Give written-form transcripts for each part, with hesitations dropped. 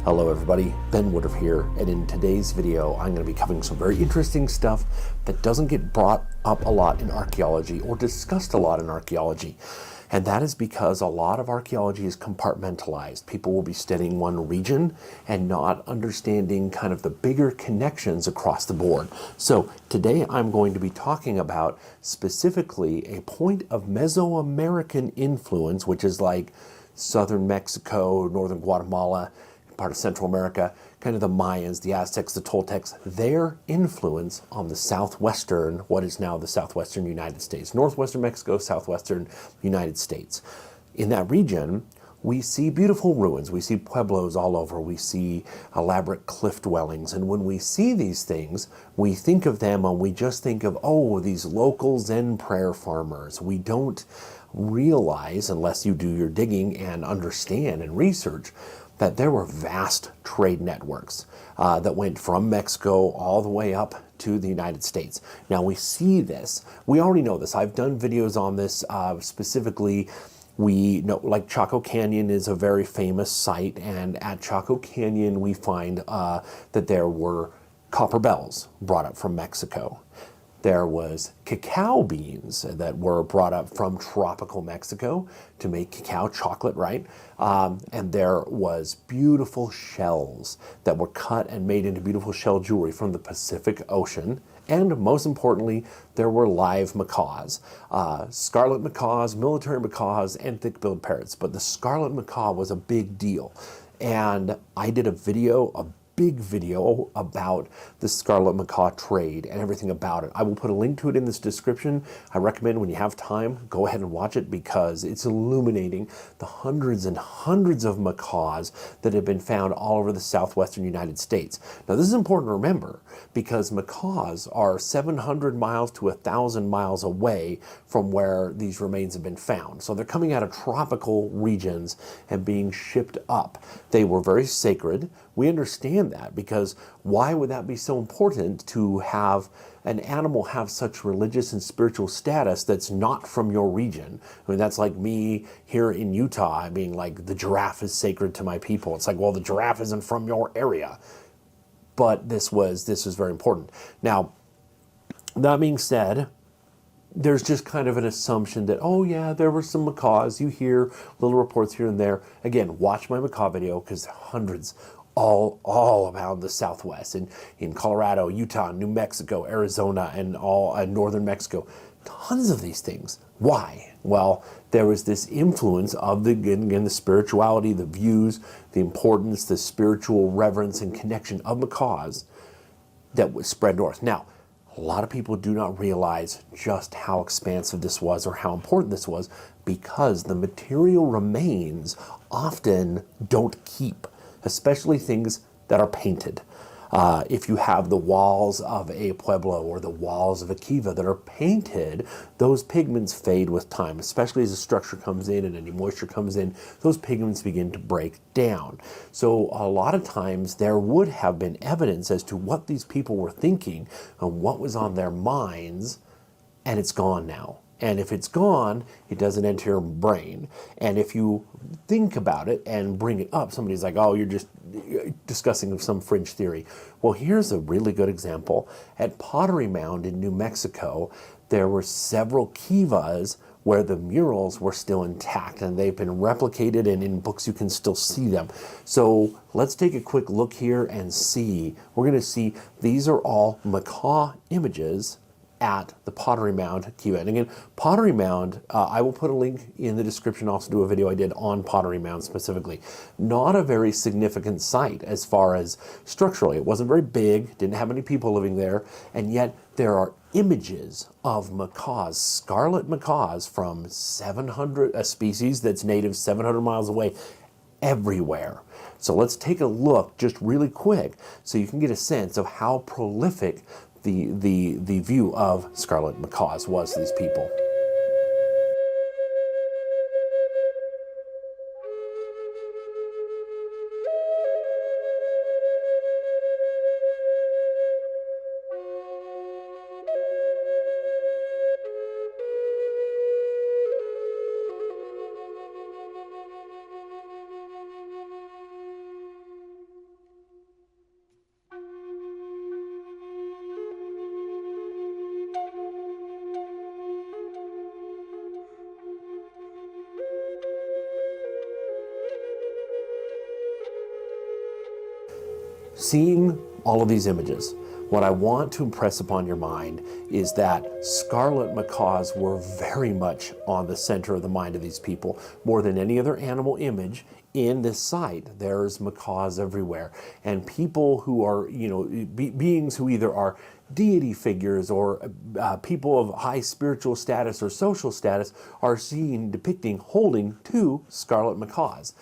Hello everybody, Ben Woodruff here, and in today's video I'm going to be covering some very interesting stuff that doesn't get brought up a lot in archaeology or discussed a lot in archaeology. And that is because a lot of archaeology is compartmentalized. People will be studying one region and not understanding kind of the bigger connections across the board. So today I'm going to be talking about specifically a point of Mesoamerican influence, which is like southern Mexico, northern Guatemala, part of Central America, kind of the Mayans, the Aztecs, the Toltecs, their influence on the southwestern, what is now the southwestern United States, northwestern Mexico, southwestern United States. In that region, we see beautiful ruins. We see pueblos all over. We see elaborate cliff dwellings. And when we see these things, we think of them and we just think of, oh, these local Zen prayer farmers. We don't realize, unless you do your digging and understand and research, that there were vast trade networks that went from Mexico all the way up to the United States. Now we see this, we already know this. I've done videos on this specifically. We know, like, Chaco Canyon is a very famous site, and at Chaco Canyon we find that there were copper bells brought up from Mexico. There was cacao beans that were brought up from tropical Mexico to make cacao chocolate, right? And there was beautiful shells that were cut and made into beautiful shell jewelry from the Pacific Ocean. And most importantly, there were live macaws, scarlet macaws, military macaws, and thick-billed parrots. But the scarlet macaw was a big deal. And I did a big video about the scarlet macaw trade and everything about it. I will put a link to it in this description. I recommend when you have time, go ahead and watch it because it's illuminating the hundreds and hundreds of macaws that have been found all over the southwestern United States. Now this is important to remember because macaws are 700 miles to 1,000 miles away from where these remains have been found. So they're coming out of tropical regions and being shipped up. They were very sacred. We understand that because why would that be so important to have an animal have such religious and spiritual status that's not from your region? I mean, that's like me here in Utah being like, the giraffe is sacred to my people. It's like, well, the giraffe isn't from your area. But this was very important. Now, that being said, there's just kind of an assumption that, oh yeah, there were some macaws. You hear little reports here and there. Again, watch my macaw video because hundreds all around the Southwest, in Colorado, Utah, New Mexico, Arizona, and all northern Mexico. Tons of these things. Why? Well, there was this influence of the spirituality, the views, the importance, the spiritual reverence and connection of macaws that was spread north. Now, a lot of people do not realize just how expansive this was or how important this was because the material remains often don't keep, especially things that are painted. If you have the walls of a pueblo or the walls of a kiva that are painted, those pigments fade with time, especially as the structure comes in and any moisture comes in, those pigments begin to break down. So a lot of times there would have been evidence as to what these people were thinking and what was on their minds, and it's gone now. And if it's gone, it doesn't enter your brain. And if you think about it and bring it up, somebody's like, oh, you're just discussing some fringe theory. Well, here's a really good example. At Pottery Mound in New Mexico, there were several kivas where the murals were still intact and they've been replicated, and in books you can still see them. So let's take a quick look here and see. We're going to see these are all macaw images at the Pottery Mound Kiva. And again, Pottery Mound, I will put a link in the description, also do a video I did on Pottery Mound specifically. Not a very significant site as far as structurally. It wasn't very big, didn't have many people living there, and yet there are images of macaws, scarlet macaws from 700, a species that's native 700 miles away, everywhere. So let's take a look just really quick so you can get a sense of how prolific the view of scarlet macaws was to these people. seeing all of these images, what I want to impress upon your mind is that scarlet macaws were very much on the center of the mind of these people. More than any other animal image in this site, there's macaws everywhere. And people who are, beings who either are deity figures or people of high spiritual status or social status are seen depicting holding two scarlet macaws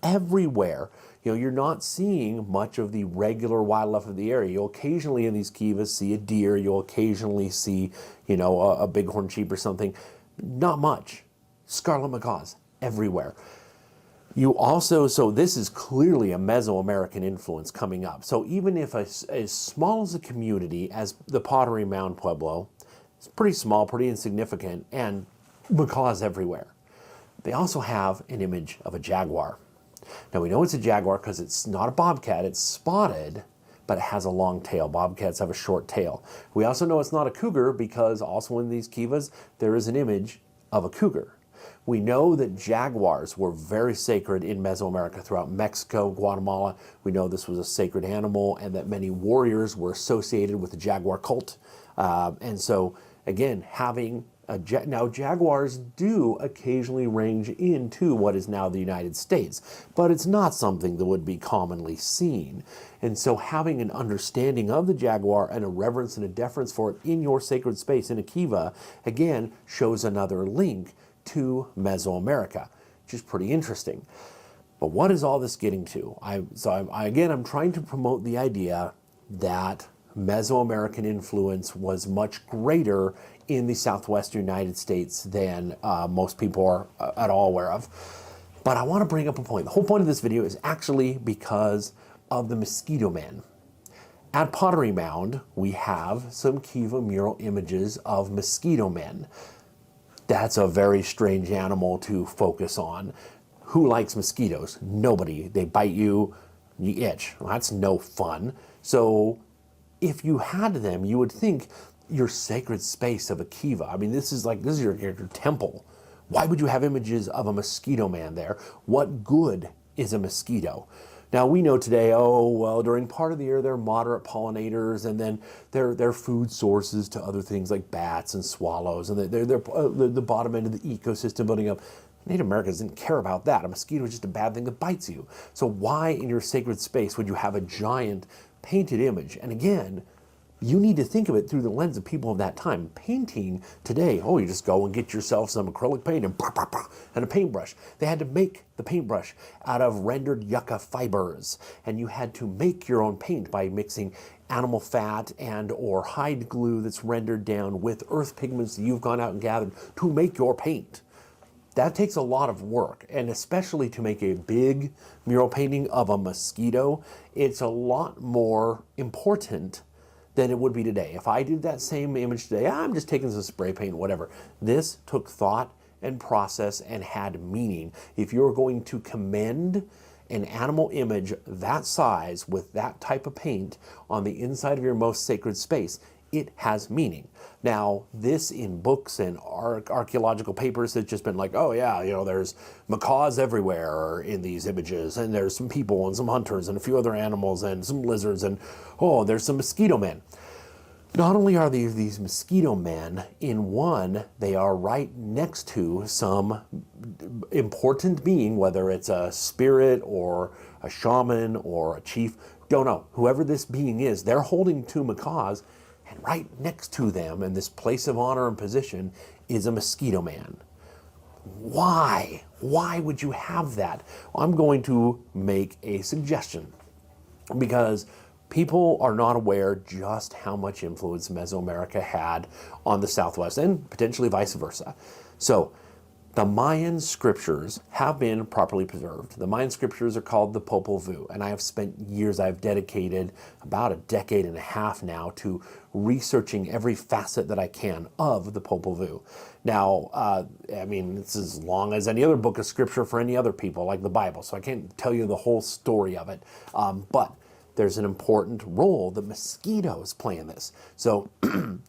everywhere. You're not seeing much of the regular wildlife of the area. You'll occasionally in these kivas see a deer. You'll occasionally see, a bighorn sheep or something. Not much. Scarlet macaws everywhere. You also, so this is clearly a Mesoamerican influence coming up. So even if as small as a community as the Pottery Mound Pueblo, it's pretty small, pretty insignificant, and macaws everywhere. They also have an image of a jaguar. Now we know it's a jaguar because it's not a bobcat, it's spotted, but it has a long tail. Bobcats have a short tail. We also know it's not a cougar because also in these kivas, there is an image of a cougar. We know that jaguars were very sacred in Mesoamerica throughout Mexico, Guatemala. We know this was a sacred animal and that many warriors were associated with the jaguar cult. And so, again, having now jaguars do occasionally range into what is now the United States, but it's not something that would be commonly seen. And so having an understanding of the jaguar and a reverence and a deference for it in your sacred space in a kiva, again, shows another link to Mesoamerica, which is pretty interesting. But what is all this getting to? I'm trying to promote the idea that Mesoamerican influence was much greater in the Southwestern United States than most people are at all aware of. But I want to bring up a point. The whole point of this video is actually because of the Mosquito Man. At Pottery Mound, we have some kiva mural images of mosquito men. That's a very strange animal to focus on. Who likes mosquitoes? Nobody. They bite you, you itch. Well, that's no fun. So if you had them, you would think your sacred space of a kiva. I mean, this is your temple. Why would you have images of a mosquito man there? What good is a mosquito? Now we know today, during part of the year they're moderate pollinators, and then they're food sources to other things like bats and swallows, and they're the bottom end of the ecosystem building up. Native Americans didn't care about that. A mosquito is just a bad thing that bites you. So why in your sacred space would you have a giant painted image? And again, you need to think of it through the lens of people of that time. Painting today, you just go and get yourself some acrylic paint and a paintbrush. They had to make the paintbrush out of rendered yucca fibers, and you had to make your own paint by mixing animal fat and or hide glue that's rendered down with earth pigments that you've gone out and gathered to make your paint. That takes a lot of work, and especially to make a big mural painting of a mosquito, it's a lot more important than it would be today. If I did that same image today, I'm just taking some spray paint, whatever. This took thought and process and had meaning. If you're going to commend an animal image that size with that type of paint on the inside of your most sacred space, it has meaning. Now, this in books and archaeological papers has just been like, there's macaws everywhere in these images, and there's some people and some hunters and a few other animals and some lizards, and there's some mosquito men. Not only are these mosquito men in one, they are right next to some important being, whether it's a spirit or a shaman or a chief, don't know. Whoever this being is, they're holding two macaws, and right next to them in this place of honor and position is a mosquito man. Why? Why would you have that? I'm going to make a suggestion, because people are not aware just how much influence Mesoamerica had on the Southwest, and potentially vice versa. So the Mayan scriptures have been properly preserved. The Mayan scriptures are called the Popol Vuh, and I have spent years, I've dedicated about a decade and a half now to researching every facet that I can of the Popol Vuh. Now, it's as long as any other book of scripture for any other people, like the Bible, so I can't tell you the whole story of it, but there's an important role that mosquitoes play in this. So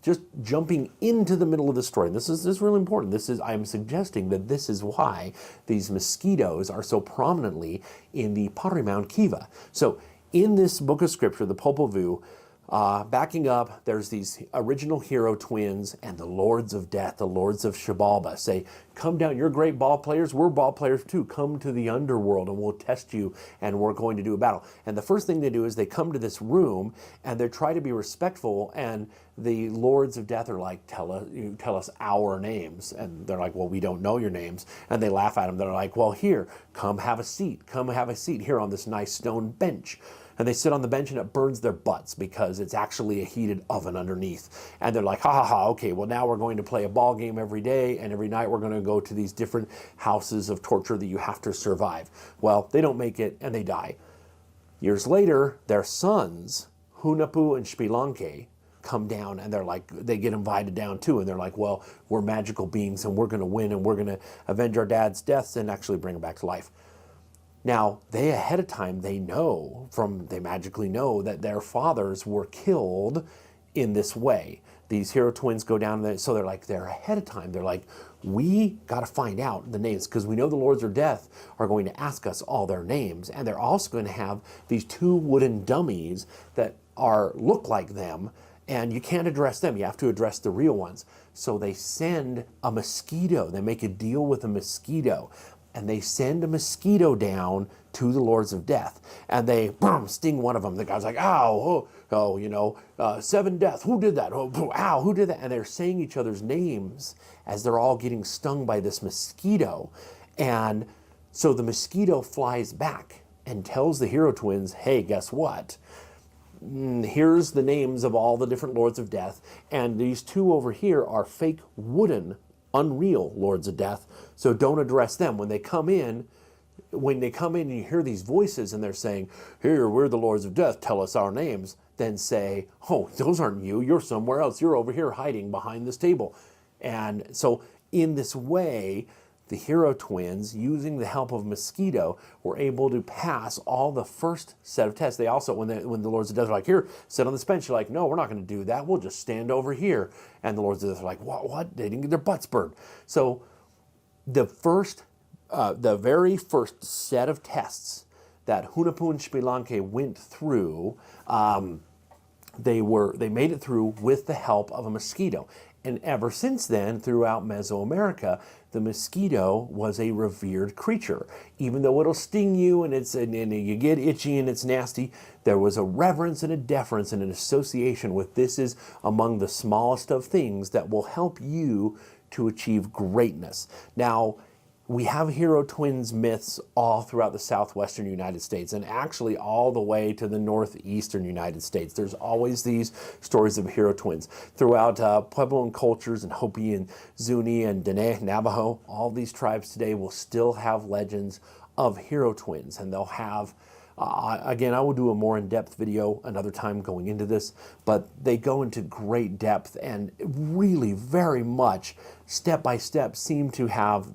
just jumping into the middle of the story, this is really important. I'm suggesting that this is why these mosquitoes are so prominently in the Pottery Mound Kiva. So in this book of scripture, the Popol Vuh, backing up, there's these original hero twins and the lords of death, the lords of Xibalba, say, come down, you're great ball players, we're ball players too, come to the underworld and we'll test you and we're going to do a battle. And the first thing they do is they come to this room and they try to be respectful, and the lords of death are like, tell us our names. And they're like, well, we don't know your names. And they laugh at them. They're like, well, here, come have a seat here on this nice stone bench. And they sit on the bench and it burns their butts because it's actually a heated oven underneath. And they're like, ha ha ha, okay, well now we're going to play a ball game every day, and every night we're going to go to these different houses of torture that you have to survive. Well, they don't make it and they die. Years later, their sons, Hunahpu and Xbalanque, come down, and they're like, they get invited down too, and they're like, well, we're magical beings and we're going to win and we're going to avenge our dad's deaths and actually bring them back to life. Now, they ahead of time, they magically know that their fathers were killed in this way. These hero twins go down there, so they're ahead of time. They're like, we got to find out the names, because we know the lords of death are going to ask us all their names, and they're also going to have these two wooden dummies that look like them, and you can't address them. You have to address the real ones. So they send a mosquito. They make a deal with a mosquito. And they send a mosquito down to the lords of death, and they sting one of them. The guy's like, ow, seven death. Who did that? Oh, ow, who did that? And they're saying each other's names as they're all getting stung by this mosquito. And so the mosquito flies back and tells the hero twins, hey, guess what? Here's the names of all the different lords of death, and these two over here are fake wooden, unreal lords of death, so don't address them. When they come in and you hear these voices and they're saying, here, we're the lords of death, tell us our names, then say, oh, those aren't you, you're somewhere else, you're over here hiding behind this table. And so in this way, the hero twins, using the help of mosquito, were able to pass all the first set of tests. They also, when the lords of death are like, here, sit on this bench, you're like, no, we're not going to do that, we'll just stand over here. And the lords of death are like, what? They didn't get their butts burned. So the very first set of tests that Hunahpu and Xbalanque went through, they made it through with the help of a mosquito. And ever since then, throughout Mesoamerica, the mosquito was a revered creature. Even though it'll sting you and you get itchy and it's nasty, there was a reverence and a deference and an association with this is among the smallest of things that will help you to achieve greatness. Now, we have hero twins myths all throughout the Southwestern United States, and actually all the way to the Northeastern United States. There's always these stories of hero twins. Throughout Pueblo cultures and Hopi and Zuni and Dene, Navajo, all these tribes today will still have legends of hero twins, and they'll have again, I will do a more in-depth video another time going into this, but they go into great depth and really very much step by step seem to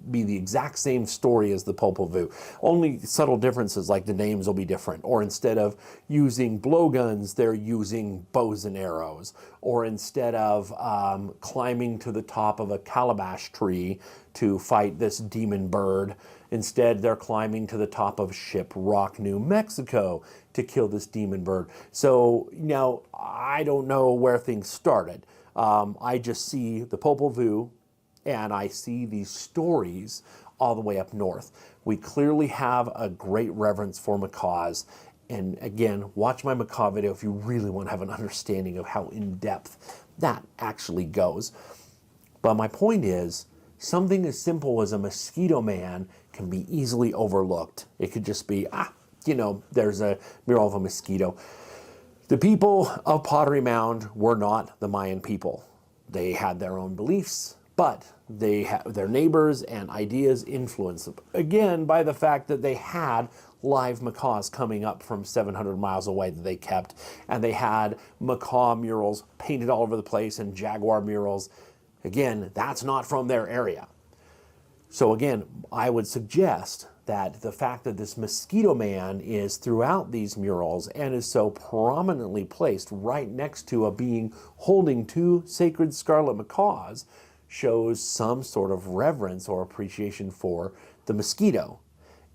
be the exact same story as the Popol Vuh. Only subtle differences, like the names will be different, or instead of using blowguns, they're using bows and arrows, or instead of climbing to the top of a calabash tree to fight this demon bird, instead they're climbing to the top of Ship Rock, New Mexico to kill this demon bird. So now I don't know where things started. I just see the Popol Vuh and I see these stories all the way up north. We clearly have a great reverence for macaws. And again, watch my macaw video if you really want to have an understanding of how in-depth that actually goes. But my point is, something as simple as a Mosquito Man can be easily overlooked. It could just be, there's a mural of a mosquito. The people of Pottery Mound were not the Mayan people. They had their own beliefs, but their neighbors and ideas influenced them. Again, by the fact that they had live macaws coming up from 700 miles away that they kept, and they had macaw murals painted all over the place and jaguar murals. Again, that's not from their area. So again, I would suggest that the fact that this Mosquito Man is throughout these murals and is so prominently placed right next to a being holding two sacred scarlet macaws shows some sort of reverence or appreciation for the mosquito.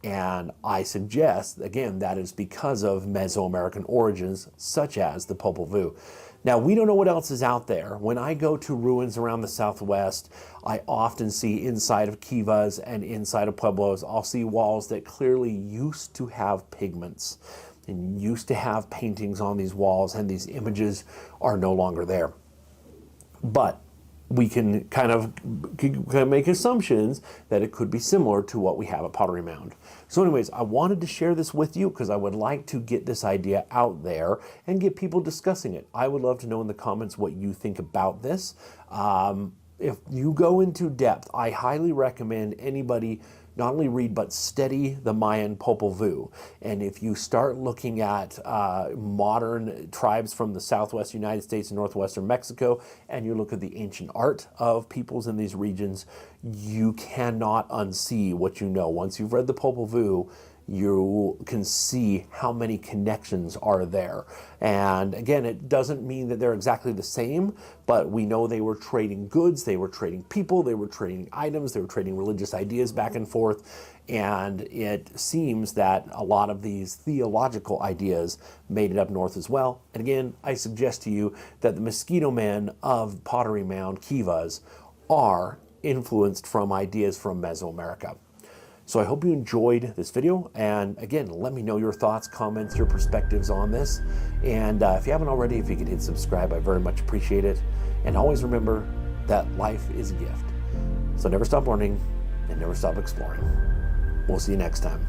And I suggest, again, that is because of Mesoamerican origins, such as the Popol Vuh. Now, we don't know what else is out there. When I go to ruins around the Southwest, I often see inside of kivas and inside of pueblos, I'll see walls that clearly used to have pigments and used to have paintings on these walls, and these images are no longer there. But we can kind of make assumptions that it could be similar to what we have at Pottery Mound. So anyways, I wanted to share this with you because I would like to get this idea out there and get people discussing it. I would love to know in the comments what you think about this. If you go into depth, I highly recommend anybody not only read but study the Mayan Popol Vuh. And if you start looking at modern tribes from the Southwest United States and Northwestern Mexico, and you look at the ancient art of peoples in these regions, you cannot unsee what you know. Once you've read the Popol Vuh, you can see how many connections are there. And again, it doesn't mean that they're exactly the same, but we know they were trading goods, they were trading people, they were trading items, they were trading religious ideas back and forth. And it seems that a lot of these theological ideas made it up north as well. And again, I suggest to you that the Mosquito Man of Pottery Mound kivas are influenced from ideas from Mesoamerica. So I hope you enjoyed this video, and again, let me know your thoughts, comments, your perspectives on this. And if you haven't already, if you could hit subscribe, I very much appreciate it. And always remember that life is a gift. So never stop learning and never stop exploring. We'll see you next time.